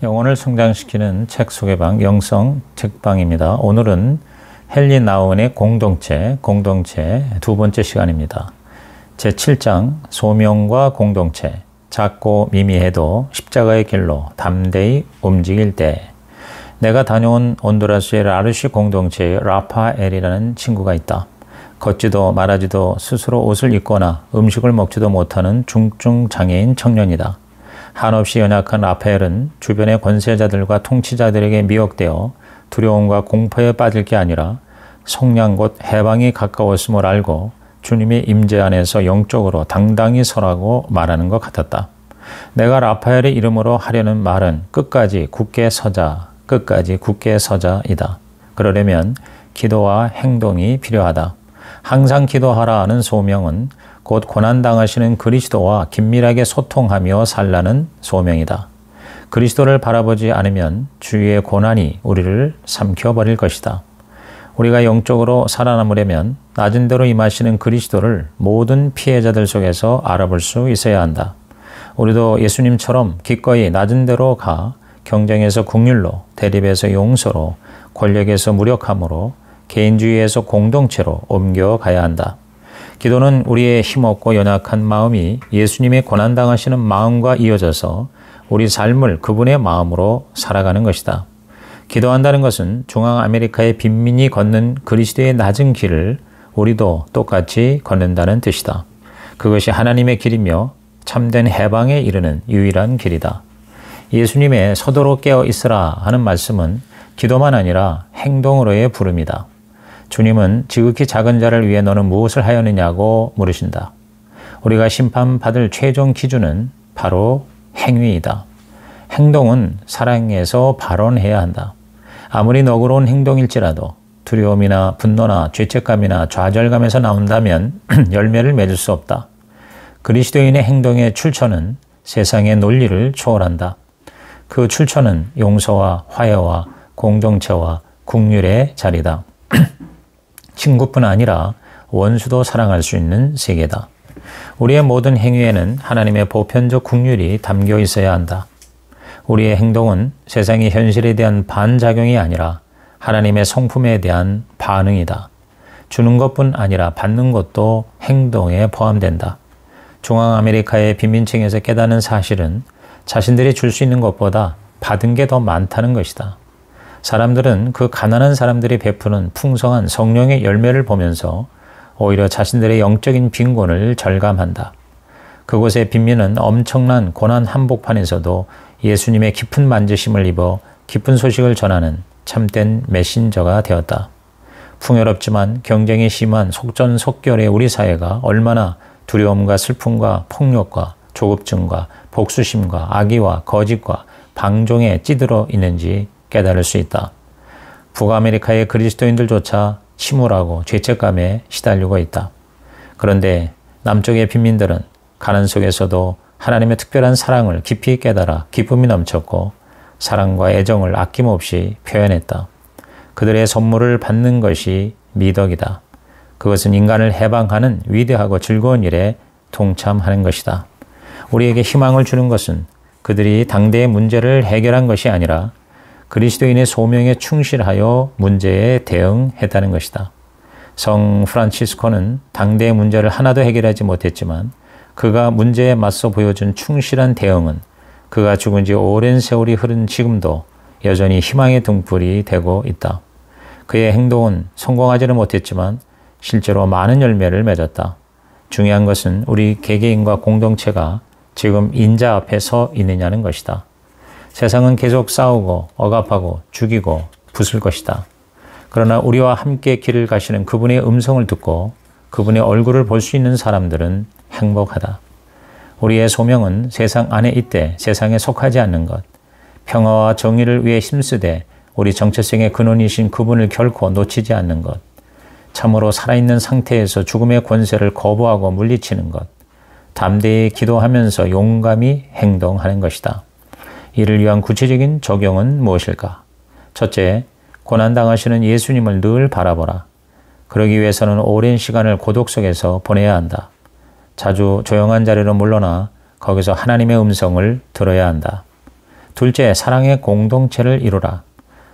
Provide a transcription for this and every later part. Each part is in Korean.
영혼을 성장시키는 책 소개방 영성 책방입니다. 오늘은 헨리 나우먼의 공동체 두 번째 시간입니다. 제7장 소명과 공동체 작고 미미해도 십자가의 길로 담대히 움직일 때. 내가 다녀온 온두라스의 라르시 공동체의 라파엘이라는 친구가 있다. 걷지도 말하지도 스스로 옷을 입거나 음식을 먹지도 못하는 중증 장애인 청년이다. 한없이 연약한 라파엘은 주변의 권세자들과 통치자들에게 미혹되어 두려움과 공포에 빠질 게 아니라 속량 곧 해방이 가까웠음을 알고 주님의 임재 안에서 영적으로 당당히 서라고 말하는 것 같았다. 내가 라파엘의 이름으로 하려는 말은 끝까지 굳게 서자이다. 그러려면 기도와 행동이 필요하다. 항상 기도하라 하는 소명은 곧 고난당하시는 그리스도와 긴밀하게 소통하며 살라는 소명이다. 그리스도를 바라보지 않으면 주위의 고난이 우리를 삼켜버릴 것이다. 우리가 영적으로 살아남으려면 낮은 대로 임하시는 그리스도를 모든 피해자들 속에서 알아볼 수 있어야 한다. 우리도 예수님처럼 기꺼이 낮은 대로 가 경쟁에서 국률로, 대립에서 용서로, 권력에서 무력함으로, 개인주의에서 공동체로 옮겨가야 한다. 기도는 우리의 힘없고 연약한 마음이 예수님의 고난당하시는 마음과 이어져서 우리 삶을 그분의 마음으로 살아가는 것이다. 기도한다는 것은 중앙아메리카의 빈민이 걷는 그리스도의 낮은 길을 우리도 똑같이 걷는다는 뜻이다. 그것이 하나님의 길이며 참된 해방에 이르는 유일한 길이다. 예수님의 서도로 깨어 있으라 하는 말씀은 기도만 아니라 행동으로의 부름이다. 주님은 지극히 작은 자를 위해 너는 무엇을 하였느냐고 물으신다. 우리가 심판받을 최종 기준은 바로 행위이다. 행동은 사랑에서 발원해야 한다. 아무리 너그러운 행동일지라도 두려움이나 분노나 죄책감이나 좌절감에서 나온다면 열매를 맺을 수 없다. 그리스도인의 행동의 출처는 세상의 논리를 초월한다. 그 출처는 용서와 화해와 공동체와 국률의 자리다. 친구뿐 아니라 원수도 사랑할 수 있는 세계다. 우리의 모든 행위에는 하나님의 보편적 국률이 담겨 있어야 한다. 우리의 행동은 세상의 현실에 대한 반작용이 아니라 하나님의 성품에 대한 반응이다. 주는 것뿐 아니라 받는 것도 행동에 포함된다. 중앙아메리카의 빈민층에서 깨닫는 사실은 자신들이 줄 수 있는 것보다 받은 게 더 많다는 것이다. 사람들은 그 가난한 사람들이 베푸는 풍성한 성령의 열매를 보면서 오히려 자신들의 영적인 빈곤을 절감한다. 그곳의 빈민은 엄청난 고난 한복판에서도 예수님의 깊은 만지심을 입어 기쁜 소식을 전하는 참된 메신저가 되었다. 풍요롭지만 경쟁이 심한 속전속결의 우리 사회가 얼마나 두려움과 슬픔과 폭력과 조급증과 복수심과 악의와 거짓과 방종에 찌들어 있는지 깨달을 수 있다. 북아메리카의 그리스도인들조차 침울하고 죄책감에 시달리고 있다. 그런데 남쪽의 빈민들은 가난 속에서도 하나님의 특별한 사랑을 깊이 깨달아 기쁨이 넘쳤고 사랑과 애정을 아낌없이 표현했다. 그들의 선물을 받는 것이 미덕이다. 그것은 인간을 해방하는 위대하고 즐거운 일에 동참하는 것이다. 우리에게 희망을 주는 것은 그들이 당대의 문제를 해결한 것이 아니라 그리스도인의 소명에 충실하여 문제에 대응했다는 것이다. 성 프란치스코는 당대의 문제를 하나도 해결하지 못했지만 그가 문제에 맞서 보여준 충실한 대응은 그가 죽은 지 오랜 세월이 흐른 지금도 여전히 희망의 등불이 되고 있다. 그의 행동은 성공하지는 못했지만 실제로 많은 열매를 맺었다. 중요한 것은 우리 개개인과 공동체가 지금 인자 앞에 서 있느냐는 것이다. 세상은 계속 싸우고 억압하고 죽이고 부술 것이다. 그러나 우리와 함께 길을 가시는 그분의 음성을 듣고 그분의 얼굴을 볼 수 있는 사람들은 행복하다. 우리의 소명은 세상 안에 있되 세상에 속하지 않는 것, 평화와 정의를 위해 힘쓰되 우리 정체성의 근원이신 그분을 결코 놓치지 않는 것, 참으로 살아있는 상태에서 죽음의 권세를 거부하고 물리치는 것, 담대히 기도하면서 용감히 행동하는 것이다. 이를 위한 구체적인 적용은 무엇일까? 첫째, 고난당하시는 예수님을 늘 바라보라. 그러기 위해서는 오랜 시간을 고독 속에서 보내야 한다. 자주 조용한 자리로 물러나 거기서 하나님의 음성을 들어야 한다. 둘째, 사랑의 공동체를 이루라.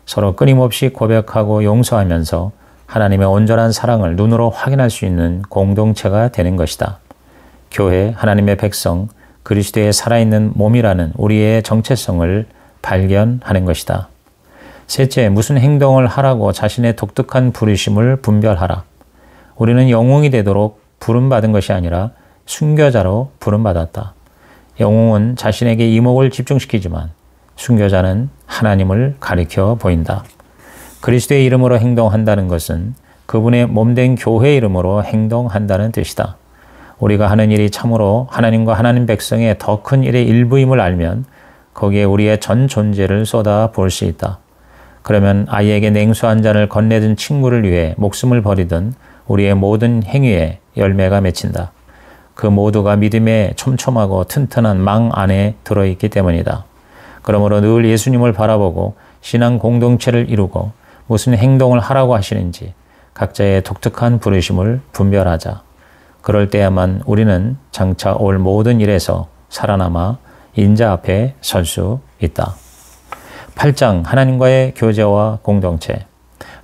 서로 끊임없이 고백하고 용서하면서 하나님의 온전한 사랑을 눈으로 확인할 수 있는 공동체가 되는 것이다. 교회, 하나님의 백성, 그리스도의 살아있는 몸이라는 우리의 정체성을 발견하는 것이다. 셋째, 무슨 행동을 하라고 자신의 독특한 부르심을 분별하라. 우리는 영웅이 되도록 부름받은 것이 아니라 순교자로 부름받았다. 영웅은 자신에게 이목을 집중시키지만 순교자는 하나님을 가리켜 보인다. 그리스도의 이름으로 행동한다는 것은 그분의 몸된 교회 이름으로 행동한다는 뜻이다. 우리가 하는 일이 참으로 하나님과 하나님 백성의 더 큰 일의 일부임을 알면 거기에 우리의 전 존재를 쏟아 부을 수 있다. 그러면 아이에게 냉수 한 잔을 건네든 친구를 위해 목숨을 버리든 우리의 모든 행위에 열매가 맺힌다. 그 모두가 믿음의 촘촘하고 튼튼한 망 안에 들어있기 때문이다. 그러므로 늘 예수님을 바라보고 신앙 공동체를 이루고 무슨 행동을 하라고 하시는지 각자의 독특한 부르심을 분별하자. 그럴 때야만 우리는 장차 올 모든 일에서 살아남아 인자 앞에 설 수 있다. 8장 하나님과의 교제와 공동체.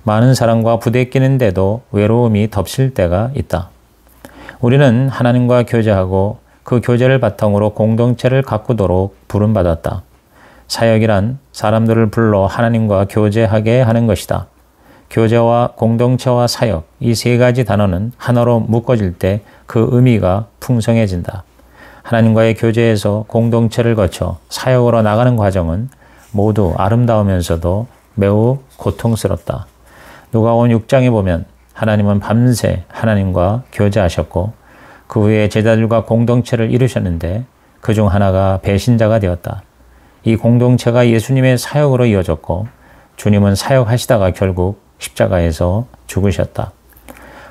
많은 사랑과 부대끼는데도 외로움이 덮칠 때가 있다. 우리는 하나님과 교제하고 그 교제를 바탕으로 공동체를 가꾸도록 부름받았다. 사역이란 사람들을 불러 하나님과 교제하게 하는 것이다. 교제와 공동체와 사역, 이 세 가지 단어는 하나로 묶어질 때 그 의미가 풍성해진다. 하나님과의 교제에서 공동체를 거쳐 사역으로 나가는 과정은 모두 아름다우면서도 매우 고통스럽다. 누가복음 6장에 보면 하나님은 밤새 하나님과 교제하셨고 그 후에 제자들과 공동체를 이루셨는데 그중 하나가 배신자가 되었다. 이 공동체가 예수님의 사역으로 이어졌고 주님은 사역하시다가 결국 십자가에서 죽으셨다.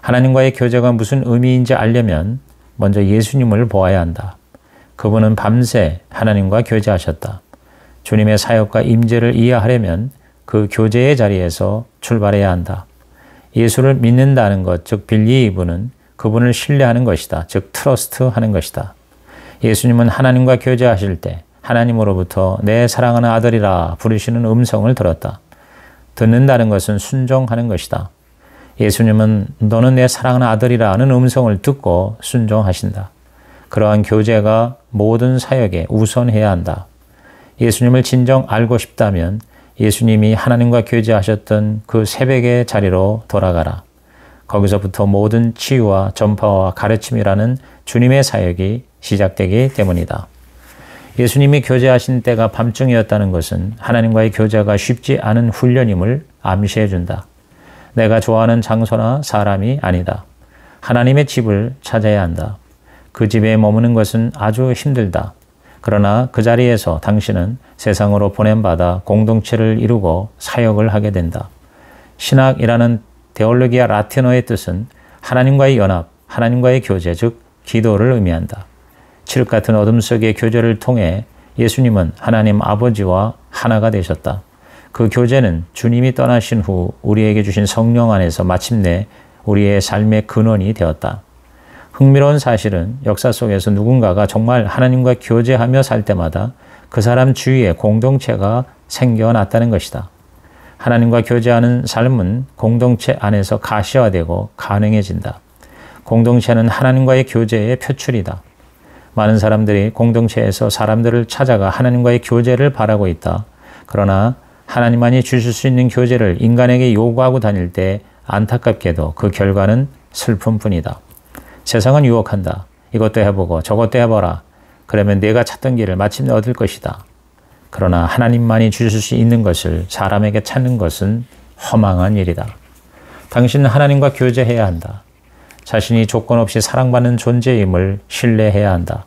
하나님과의 교제가 무슨 의미인지 알려면 먼저 예수님을 보아야 한다. 그분은 밤새 하나님과 교제하셨다. 주님의 사역과 임재를 이해하려면 그 교제의 자리에서 출발해야 한다. 예수를 믿는다는 것, 즉 빌리브는 그분을 신뢰하는 것이다. 즉 트러스트하는 것이다. 예수님은 하나님과 교제하실 때 하나님으로부터 내 사랑하는 아들이라 부르시는 음성을 들었다. 듣는다는 것은 순종하는 것이다. 예수님은 너는 내 사랑하는 아들이라는 음성을 듣고 순종하신다. 그러한 교제가 모든 사역에 우선해야 한다. 예수님을 진정 알고 싶다면 예수님이 하나님과 교제하셨던 그 새벽의 자리로 돌아가라. 거기서부터 모든 치유와 전파와 가르침이라는 주님의 사역이 시작되기 때문이다. 예수님이 교제하신 때가 밤중이었다는 것은 하나님과의 교제가 쉽지 않은 훈련임을 암시해 준다. 내가 좋아하는 장소나 사람이 아니다. 하나님의 집을 찾아야 한다. 그 집에 머무는 것은 아주 힘들다. 그러나 그 자리에서 당신은 세상으로 보냄받아 공동체를 이루고 사역을 하게 된다. 신학이라는 데올로기아 라틴어의 뜻은 하나님과의 연합, 하나님과의 교제, 즉 기도를 의미한다. 칠흑 같은 어둠 속의 교제를 통해 예수님은 하나님 아버지와 하나가 되셨다. 그 교제는 주님이 떠나신 후 우리에게 주신 성령 안에서 마침내 우리의 삶의 근원이 되었다. 흥미로운 사실은 역사 속에서 누군가가 정말 하나님과 교제하며 살 때마다 그 사람 주위에 공동체가 생겨났다는 것이다. 하나님과 교제하는 삶은 공동체 안에서 가시화되고 가능해진다. 공동체는 하나님과의 교제의 표출이다. 많은 사람들이 공동체에서 사람들을 찾아가 하나님과의 교제를 바라고 있다. 그러나 하나님만이 주실 수 있는 교제를 인간에게 요구하고 다닐 때 안타깝게도 그 결과는 슬픔뿐이다. 세상은 유혹한다. 이것도 해보고 저것도 해봐라. 그러면 내가 찾던 길을 마침내 얻을 것이다. 그러나 하나님만이 주실 수 있는 것을 사람에게 찾는 것은 허망한 일이다. 당신은 하나님과 교제해야 한다. 자신이 조건 없이 사랑받는 존재임을 신뢰해야 한다.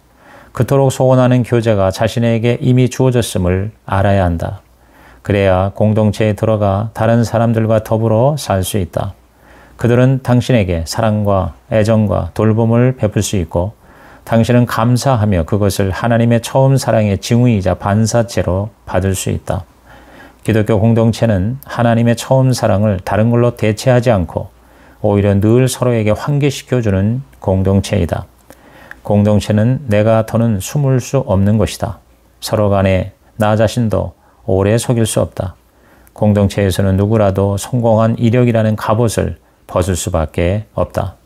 그토록 소원하는 교제가 자신에게 이미 주어졌음을 알아야 한다. 그래야 공동체에 들어가 다른 사람들과 더불어 살 수 있다. 그들은 당신에게 사랑과 애정과 돌봄을 베풀 수 있고 당신은 감사하며 그것을 하나님의 처음 사랑의 징후이자 반사체로 받을 수 있다. 기독교 공동체는 하나님의 처음 사랑을 다른 걸로 대체하지 않고 오히려 늘 서로에게 환기시켜주는 공동체이다. 공동체는 내가 더는 숨을 수 없는 것이다. 서로 간에 나 자신도 오래 속일 수 없다. 공동체에서는 누구라도 성공한 이력이라는 갑옷을 벗을 수밖에 없다.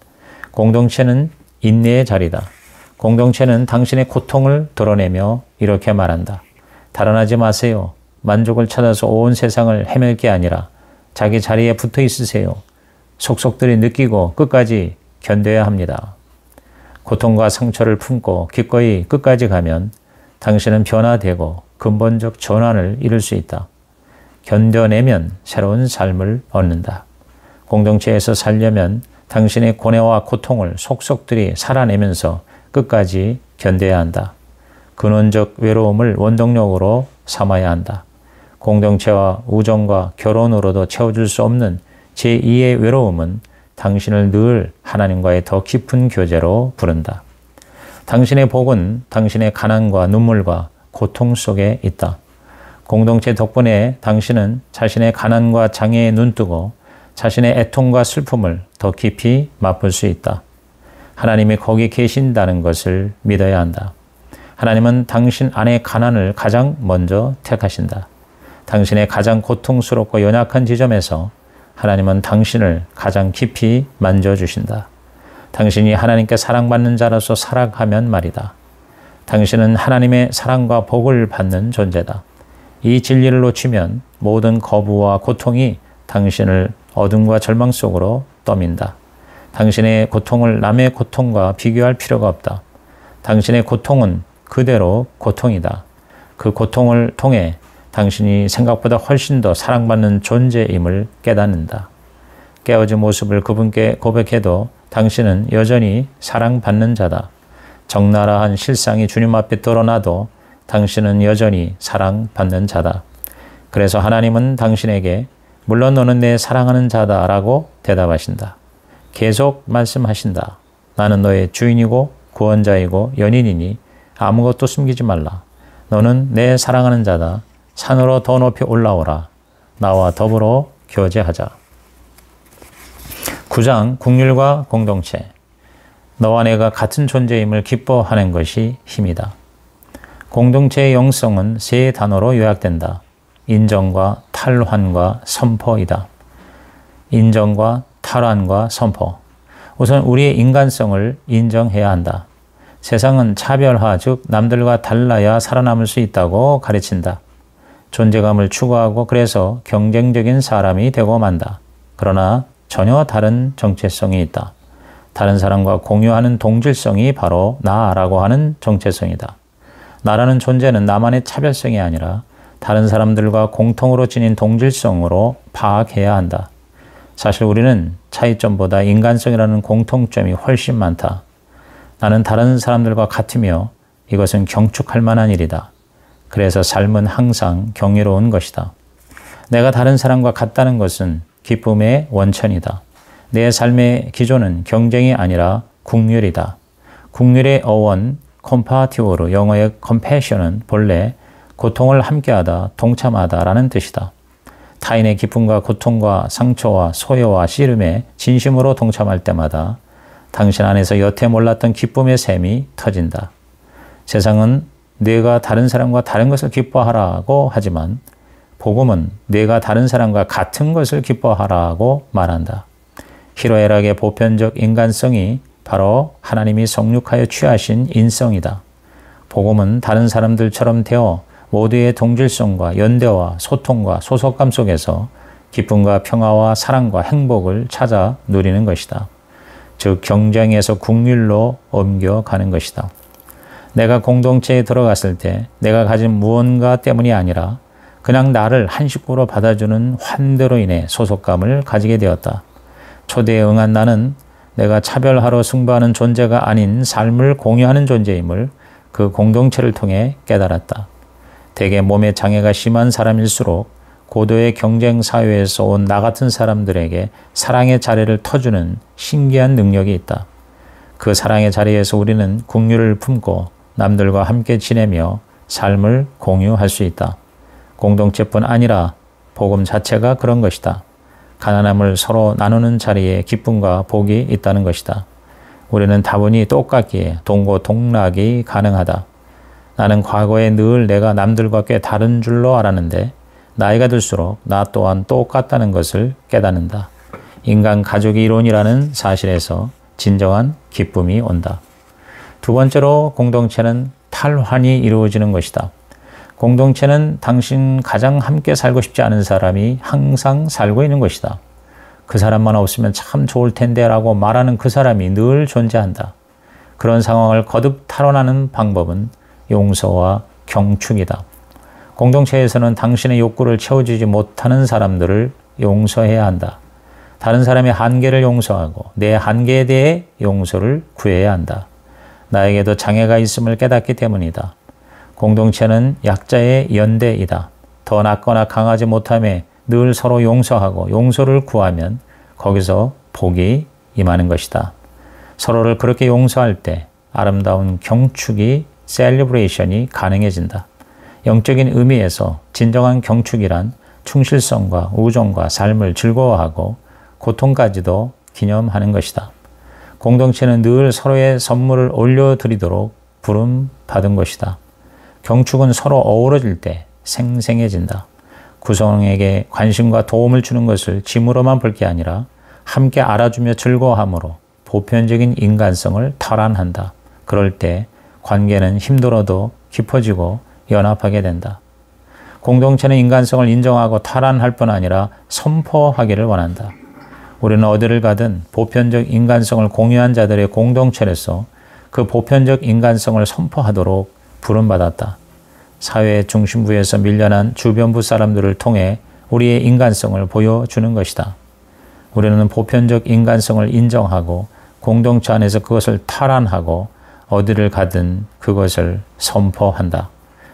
공동체는 인내의 자리다. 공동체는 당신의 고통을 드러내며 이렇게 말한다. 달아나지 마세요. 만족을 찾아서 온 세상을 헤맬 게 아니라 자기 자리에 붙어 있으세요. 속속들이 느끼고 끝까지 견뎌야 합니다. 고통과 상처를 품고 기꺼이 끝까지 가면 당신은 변화되고 근본적 전환을 이룰 수 있다. 견뎌내면 새로운 삶을 얻는다. 공동체에서 살려면 당신의 고뇌와 고통을 속속들이 살아내면서 끝까지 견뎌야 한다. 근원적 외로움을 원동력으로 삼아야 한다. 공동체와 우정과 결혼으로도 채워줄 수 없는 제2의 외로움은 당신을 늘 하나님과의 더 깊은 교제로 부른다. 당신의 복은 당신의 가난과 눈물과 고통 속에 있다. 공동체 덕분에 당신은 자신의 가난과 장애에 눈뜨고 자신의 애통과 슬픔을 더 깊이 맛볼 수 있다. 하나님이 거기 계신다는 것을 믿어야 한다. 하나님은 당신 안의 가난을 가장 먼저 택하신다. 당신의 가장 고통스럽고 연약한 지점에서 하나님은 당신을 가장 깊이 만져주신다. 당신이 하나님께 사랑받는 자로서 살아가면 말이다. 당신은 하나님의 사랑과 복을 받는 존재다. 이 진리를 놓치면 모든 거부와 고통이 당신을 어둠과 절망 속으로 떠민다. 당신의 고통을 남의 고통과 비교할 필요가 없다. 당신의 고통은 그대로 고통이다. 그 고통을 통해 당신이 생각보다 훨씬 더 사랑받는 존재임을 깨닫는다. 깨어진 모습을 그분께 고백해도 당신은 여전히 사랑받는 자다. 적나라한 실상이 주님 앞에 드러나도 당신은 여전히 사랑받는 자다. 그래서 하나님은 당신에게 물론 너는 내 사랑하는 자다 라고 대답하신다. 계속 말씀하신다. 나는 너의 주인이고 구원자이고 연인이니 아무것도 숨기지 말라. 너는 내 사랑하는 자다. 산으로 더 높이 올라오라. 나와 더불어 교제하자. 9장 국률과 공동체. 너와 내가 같은 존재임을 기뻐하는 것이 힘이다. 공동체의 영성은 세 단어로 요약된다. 인정과 탈환과 선포이다. 인정과 탈환과 선포. 우선 우리의 인간성을 인정해야 한다. 세상은 차별화, 즉 남들과 달라야 살아남을 수 있다고 가르친다. 존재감을 추구하고 그래서 경쟁적인 사람이 되고 만다. 그러나 전혀 다른 정체성이 있다. 다른 사람과 공유하는 동질성이 바로 나라고 하는 정체성이다. 나라는 존재는 나만의 차별성이 아니라 다른 사람들과 공통으로 지닌 동질성으로 파악해야 한다. 사실 우리는 차이점보다 인간성이라는 공통점이 훨씬 많다. 나는 다른 사람들과 같으며 이것은 경축할 만한 일이다. 그래서 삶은 항상 경이로운 것이다. 내가 다른 사람과 같다는 것은 기쁨의 원천이다. 내 삶의 기조는 경쟁이 아니라 국률이다. 국률의 어원 컴파티오르, 영어의 compassion은 본래 고통을 함께하다, 동참하다라는 뜻이다. 타인의 기쁨과 고통과 상처와 소요와 씨름에 진심으로 동참할 때마다 당신 안에서 여태 몰랐던 기쁨의 샘이 터진다. 세상은 내가 다른 사람과 다른 것을 기뻐하라고 하지만 복음은 내가 다른 사람과 같은 것을 기뻐하라고 말한다. 희로애락의 보편적 인간성이 바로 하나님이 성육하여 취하신 인성이다. 복음은 다른 사람들처럼 되어 모두의 동질성과 연대와 소통과 소속감 속에서 기쁨과 평화와 사랑과 행복을 찾아 누리는 것이다. 즉 경쟁에서 국률로 옮겨가는 것이다. 내가 공동체에 들어갔을 때 내가 가진 무언가 때문이 아니라 그냥 나를 한 식구로 받아주는 환대로 인해 소속감을 가지게 되었다. 초대에 응한 나는 내가 차별하러 승부하는 존재가 아닌 삶을 공유하는 존재임을 그 공동체를 통해 깨달았다. 대개 몸에 장애가 심한 사람일수록 고도의 경쟁 사회에서 온 나 같은 사람들에게 사랑의 자리를 터주는 신기한 능력이 있다. 그 사랑의 자리에서 우리는 국률을 품고 남들과 함께 지내며 삶을 공유할 수 있다. 공동체뿐 아니라 복음 자체가 그런 것이다. 가난함을 서로 나누는 자리에 기쁨과 복이 있다는 것이다. 우리는 다분히 똑같기에 동고동락이 가능하다. 나는 과거에 늘 내가 남들과 꽤 다른 줄로 알았는데 나이가 들수록 나 또한 똑같다는 것을 깨닫는다. 인간 가족 이론이라는 사실에서 진정한 기쁨이 온다. 두 번째로 공동체는 탈환이 이루어지는 것이다. 공동체는 당신 가장 함께 살고 싶지 않은 사람이 항상 살고 있는 것이다. 그 사람만 없으면 참 좋을 텐데 라고 말하는 그 사람이 늘 존재한다. 그런 상황을 거듭 탈환하는 방법은 용서와 경축이다. 공동체에서는 당신의 욕구를 채워주지 못하는 사람들을 용서해야 한다. 다른 사람의 한계를 용서하고 내 한계에 대해 용서를 구해야 한다. 나에게도 장애가 있음을 깨닫기 때문이다. 공동체는 약자의 연대이다. 더 낫거나 강하지 못함에 늘 서로 용서하고 용서를 구하면 거기서 복이 임하는 것이다. 서로를 그렇게 용서할 때 아름다운 경축이 셀리브레이션이 가능해진다. 영적인 의미에서 진정한 경축이란 충실성과 우정과 삶을 즐거워하고 고통까지도 기념하는 것이다. 공동체는 늘 서로의 선물을 올려드리도록 부름받은 것이다. 경축은 서로 어우러질 때 생생해진다. 구성에게 관심과 도움을 주는 것을 짐으로만 볼 게 아니라 함께 알아주며 즐거워함으로 보편적인 인간성을 탈환한다. 그럴 때 관계는 힘들어도 깊어지고 연합하게 된다. 공동체는 인간성을 인정하고 탈환할 뿐 아니라 선포하기를 원한다. 우리는 어디를 가든 보편적 인간성을 공유한 자들의 공동체로서 그 보편적 인간성을 선포하도록 부름받았다. 사회의 중심부에서 밀려난 주변부 사람들을 통해 우리의 인간성을 보여주는 것이다. 우리는 보편적 인간성을 인정하고 공동체 안에서 그것을 탈환하고 어디를 가든 그것을 선포한다.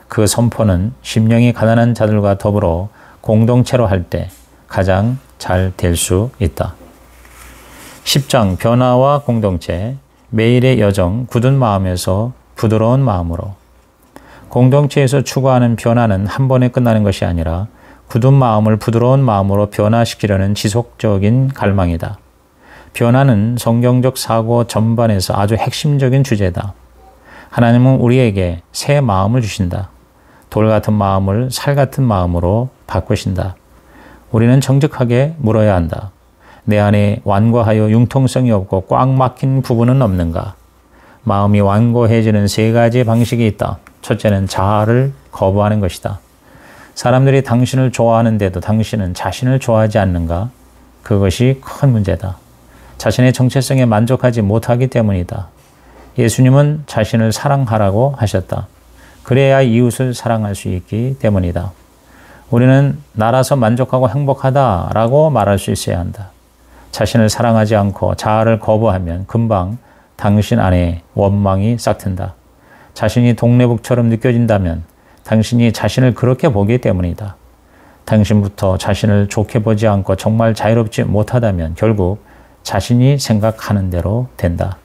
그 선포는 심령이 가난한 자들과 더불어 공동체로 할 때 가장 잘 될 수 있다. 10장 변화와 공동체, 매일의 여정, 굳은 마음에서 부드러운 마음으로. 공동체에서 추구하는 변화는 한 번에 끝나는 것이 아니라 굳은 마음을 부드러운 마음으로 변화시키려는 지속적인 갈망이다. 변화는 성경적 사고 전반에서 아주 핵심적인 주제다. 하나님은 우리에게 새 마음을 주신다. 돌 같은 마음을 살 같은 마음으로 바꾸신다. 우리는 정직하게 물어야 한다. 내 안에 완고하여 융통성이 없고 꽉 막힌 부분은 없는가? 마음이 완고해지는 세 가지 방식이 있다. 첫째는 자아를 거부하는 것이다. 사람들이 당신을 좋아하는데도 당신은 자신을 좋아하지 않는가? 그것이 큰 문제다. 자신의 정체성에 만족하지 못하기 때문이다. 예수님은 자신을 사랑하라고 하셨다. 그래야 이웃을 사랑할 수 있기 때문이다. 우리는 나라서 만족하고 행복하다라고 말할 수 있어야 한다. 자신을 사랑하지 않고 자아를 거부하면 금방 당신 안에 원망이 싹튼다. 자신이 동네북처럼 느껴진다면 당신이 자신을 그렇게 보기 때문이다. 당신부터 자신을 좋게 보지 않고 정말 자유롭지 못하다면 결국 자신이 생각하는 대로 된다.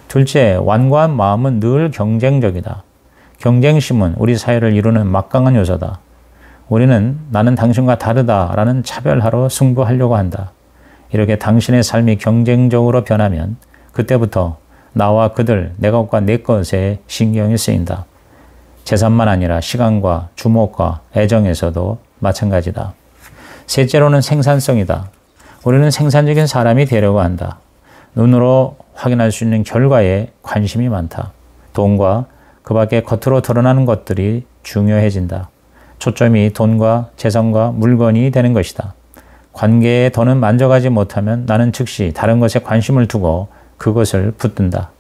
둘째, 완고한 마음은 늘 경쟁적이다. 경쟁심은 우리 사회를 이루는 막강한 요소다. 우리는 나는 당신과 다르다라는 차별하러 승부하려고 한다. 이렇게 당신의 삶이 경쟁적으로 변하면 그때부터 나와 그들, 내 것과 내 것에 신경이 쓰인다. 재산만 아니라 시간과 주목과 애정에서도 마찬가지다. 셋째로는 생산성이다. 우리는 생산적인 사람이 되려고 한다. 눈으로 확인할 수 있는 결과에 관심이 많다. 돈과 그 밖에 겉으로 드러나는 것들이 중요해진다. 초점이 돈과 재산과 물건이 되는 것이다. 관계에 더는 만족하지 못하면 나는 즉시 다른 것에 관심을 두고 그것을 붙든다.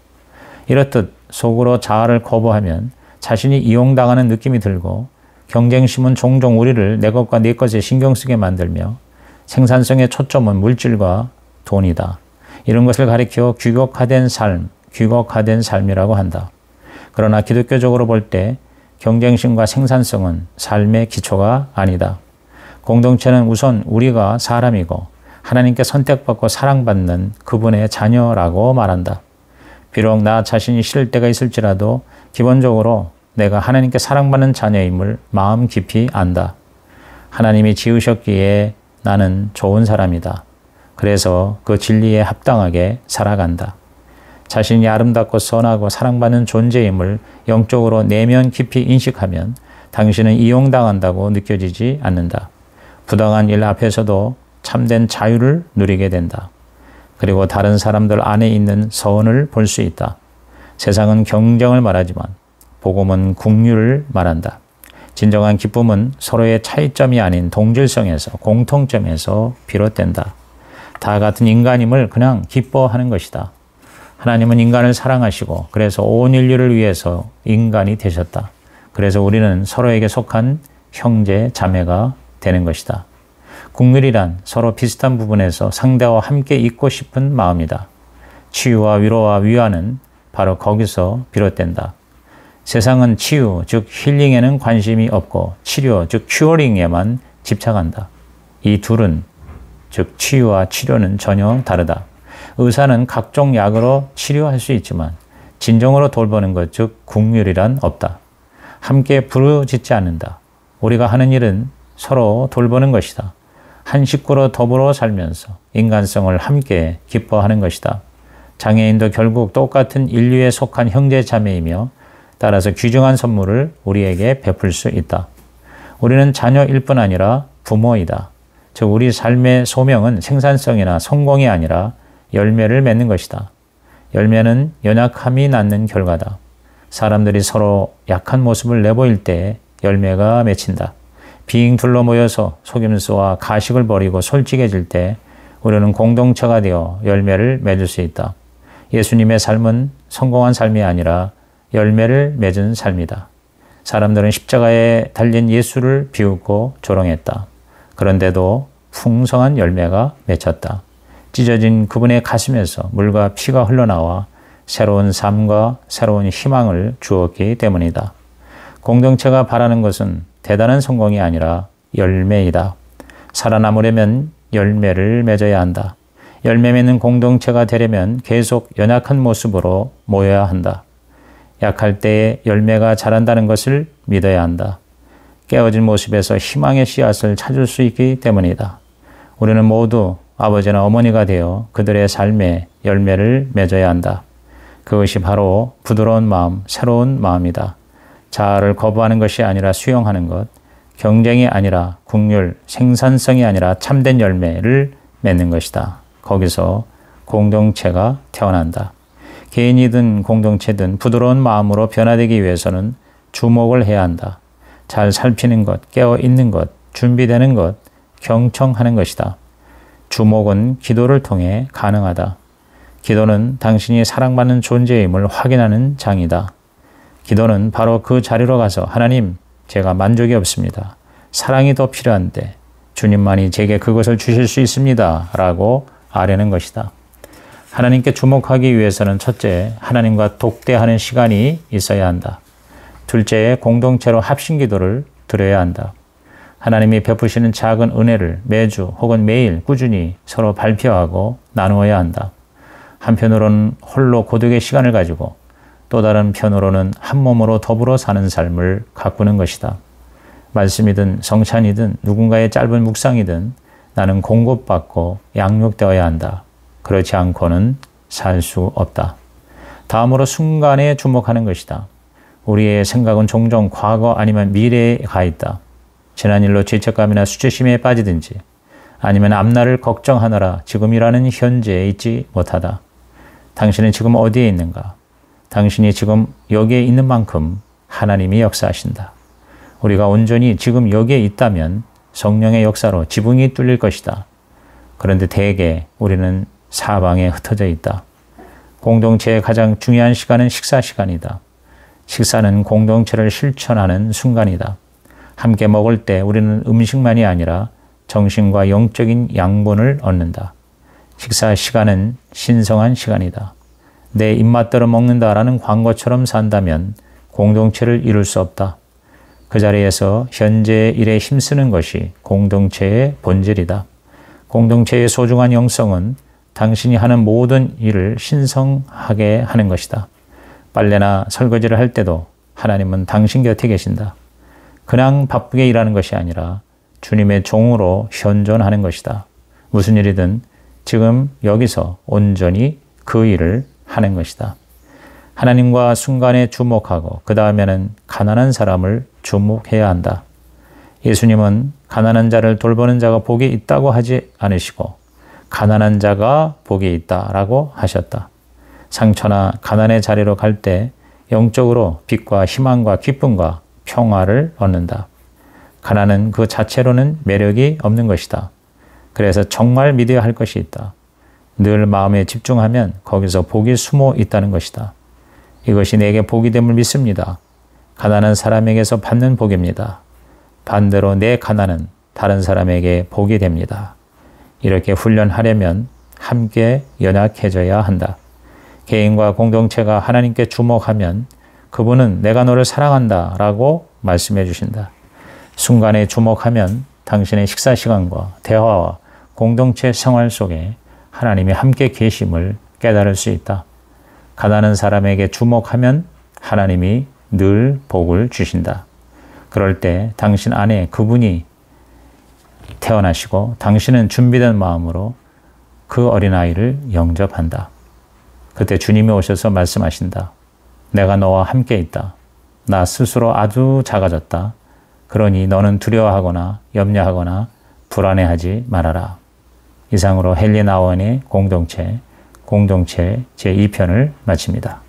이렇듯 속으로 자아를 거부하면 자신이 이용당하는 느낌이 들고 경쟁심은 종종 우리를 내 것과 네 것에 신경 쓰게 만들며 생산성의 초점은 물질과 돈이다. 이런 것을 가리켜 규격화된 삶이라고 한다. 그러나 기독교적으로 볼 때 경쟁심과 생산성은 삶의 기초가 아니다. 공동체는 우선 우리가 사람이고 하나님께 선택받고 사랑받는 그분의 자녀라고 말한다. 비록 나 자신이 싫을 때가 있을지라도 기본적으로 내가 하나님께 사랑받는 자녀임을 마음 깊이 안다. 하나님이 지으셨기에 나는 좋은 사람이다. 그래서 그 진리에 합당하게 살아간다. 자신이 아름답고 선하고 사랑받는 존재임을 영적으로 내면 깊이 인식하면 당신은 이용당한다고 느껴지지 않는다. 부당한 일 앞에서도 참된 자유를 누리게 된다. 그리고 다른 사람들 안에 있는 선을 볼 수 있다. 세상은 경쟁을 말하지만 복음은 긍휼을 말한다. 진정한 기쁨은 서로의 차이점이 아닌 동질성에서, 공통점에서 비롯된다. 다 같은 인간임을 그냥 기뻐하는 것이다. 하나님은 인간을 사랑하시고 그래서 온 인류를 위해서 인간이 되셨다. 그래서 우리는 서로에게 속한 형제, 자매가 되는 것이다. 긍휼이란 서로 비슷한 부분에서 상대와 함께 있고 싶은 마음이다. 치유와 위로와 위안은 바로 거기서 비롯된다. 세상은 치유, 즉 힐링에는 관심이 없고 치료, 즉 큐어링에만 집착한다. 이 둘은, 즉 치유와 치료는 전혀 다르다. 의사는 각종 약으로 치료할 수 있지만 진정으로 돌보는 것, 즉 긍휼이란 없다. 함께 부르짖지 않는다. 우리가 하는 일은 서로 돌보는 것이다. 한 식구로 더불어 살면서 인간성을 함께 기뻐하는 것이다. 장애인도 결국 똑같은 인류에 속한 형제 자매이며 따라서 귀중한 선물을 우리에게 베풀 수 있다. 우리는 자녀일 뿐 아니라 부모이다. 즉 우리 삶의 소명은 생산성이나 성공이 아니라 열매를 맺는 것이다. 열매는 연약함이 낳는 결과다. 사람들이 서로 약한 모습을 내보일 때 열매가 맺힌다. 빙 둘러 모여서 속임수와 가식을 버리고 솔직해질 때 우리는 공동체가 되어 열매를 맺을 수 있다. 예수님의 삶은 성공한 삶이 아니라 열매를 맺은 삶이다. 사람들은 십자가에 달린 예수를 비웃고 조롱했다. 그런데도 풍성한 열매가 맺혔다. 찢어진 그분의 가슴에서 물과 피가 흘러나와 새로운 삶과 새로운 희망을 주었기 때문이다. 공동체가 바라는 것은 대단한 성공이 아니라 열매이다. 살아남으려면 열매를 맺어야 한다. 열매 맺는 공동체가 되려면 계속 연약한 모습으로 모여야 한다. 약할 때에 열매가 자란다는 것을 믿어야 한다. 깨어진 모습에서 희망의 씨앗을 찾을 수 있기 때문이다. 우리는 모두 아버지나 어머니가 되어 그들의 삶에 열매를 맺어야 한다. 그것이 바로 부드러운 마음, 새로운 마음이다. 자아를 거부하는 것이 아니라 수용하는 것, 경쟁이 아니라 긍휼, 생산성이 아니라 참된 열매를 맺는 것이다. 거기서 공동체가 태어난다. 개인이든 공동체든 부드러운 마음으로 변화되기 위해서는 주목을 해야 한다. 잘 살피는 것, 깨어있는 것, 준비되는 것, 경청하는 것이다. 주목은 기도를 통해 가능하다. 기도는 당신이 사랑받는 존재임을 확인하는 장이다. 기도는 바로 그 자리로 가서 하나님, 제가 만족이 없습니다. 사랑이 더 필요한데 주님만이 제게 그것을 주실 수 있습니다. 라고 아뢰는 것이다. 하나님께 주목하기 위해서는 첫째, 하나님과 독대하는 시간이 있어야 한다. 둘째, 공동체로 합심 기도를 드려야 한다. 하나님이 베푸시는 작은 은혜를 매주 혹은 매일 꾸준히 서로 발표하고 나누어야 한다. 한편으로는 홀로 고독의 시간을 가지고 또 다른 편으로는 한 몸으로 더불어 사는 삶을 가꾸는 것이다. 말씀이든 성찬이든 누군가의 짧은 묵상이든 나는 공급받고 양육되어야 한다. 그렇지 않고는 살 수 없다. 다음으로 순간에 주목하는 것이다. 우리의 생각은 종종 과거 아니면 미래에 가 있다. 지난 일로 죄책감이나 수치심에 빠지든지 아니면 앞날을 걱정하느라 지금이라는 현재에 있지 못하다. 당신은 지금 어디에 있는가? 당신이 지금 여기에 있는 만큼 하나님이 역사하신다. 우리가 온전히 지금 여기에 있다면 성령의 역사로 지붕이 뚫릴 것이다. 그런데 대개 우리는 사방에 흩어져 있다. 공동체의 가장 중요한 시간은 식사 시간이다. 식사는 공동체를 실천하는 순간이다. 함께 먹을 때 우리는 음식만이 아니라 정신과 영적인 양분을 얻는다. 식사 시간은 신성한 시간이다. 내 입맛대로 먹는다라는 광고처럼 산다면 공동체를 이룰 수 없다. 그 자리에서 현재의 일에 힘쓰는 것이 공동체의 본질이다. 공동체의 소중한 영성은 당신이 하는 모든 일을 신성하게 하는 것이다. 빨래나 설거지를 할 때도 하나님은 당신 곁에 계신다. 그냥 바쁘게 일하는 것이 아니라 주님의 종으로 현존하는 것이다. 무슨 일이든 지금 여기서 온전히 그 일을 하는 것이다. 하나님과 순간에 주목하고 그 다음에는 가난한 사람을 주목해야 한다. 예수님은 가난한 자를 돌보는 자가 복이 있다고 하지 않으시고 가난한 자가 복이 있다라고 하셨다. 상처나 가난의 자리로 갈 때 영적으로 빛과 희망과 기쁨과 평화를 얻는다. 가난은 그 자체로는 매력이 없는 것이다. 그래서 정말 믿어야 할 것이 있다. 늘 마음에 집중하면 거기서 복이 숨어 있다는 것이다. 이것이 내게 복이 됨을 믿습니다. 가난한 사람에게서 받는 복입니다. 반대로 내 가난은 다른 사람에게 복이 됩니다. 이렇게 훈련하려면 함께 연약해져야 한다. 개인과 공동체가 하나님께 주목하면 그분은 내가 너를 사랑한다 라고 말씀해 주신다. 순간에 주목하면 당신의 식사 시간과 대화와 공동체 생활 속에 하나님이 함께 계심을 깨달을 수 있다. 가난한 사람에게 주목하면 하나님이 늘 복을 주신다. 그럴 때 당신 안에 그분이 태어나시고 당신은 준비된 마음으로 그 어린아이를 영접한다. 그때 주님이 오셔서 말씀하신다. 내가 너와 함께 있다. 나 스스로 아주 작아졌다. 그러니 너는 두려워하거나 염려하거나 불안해하지 말아라. 이상으로 헨리 나우먼의 공동체 제2편을 마칩니다.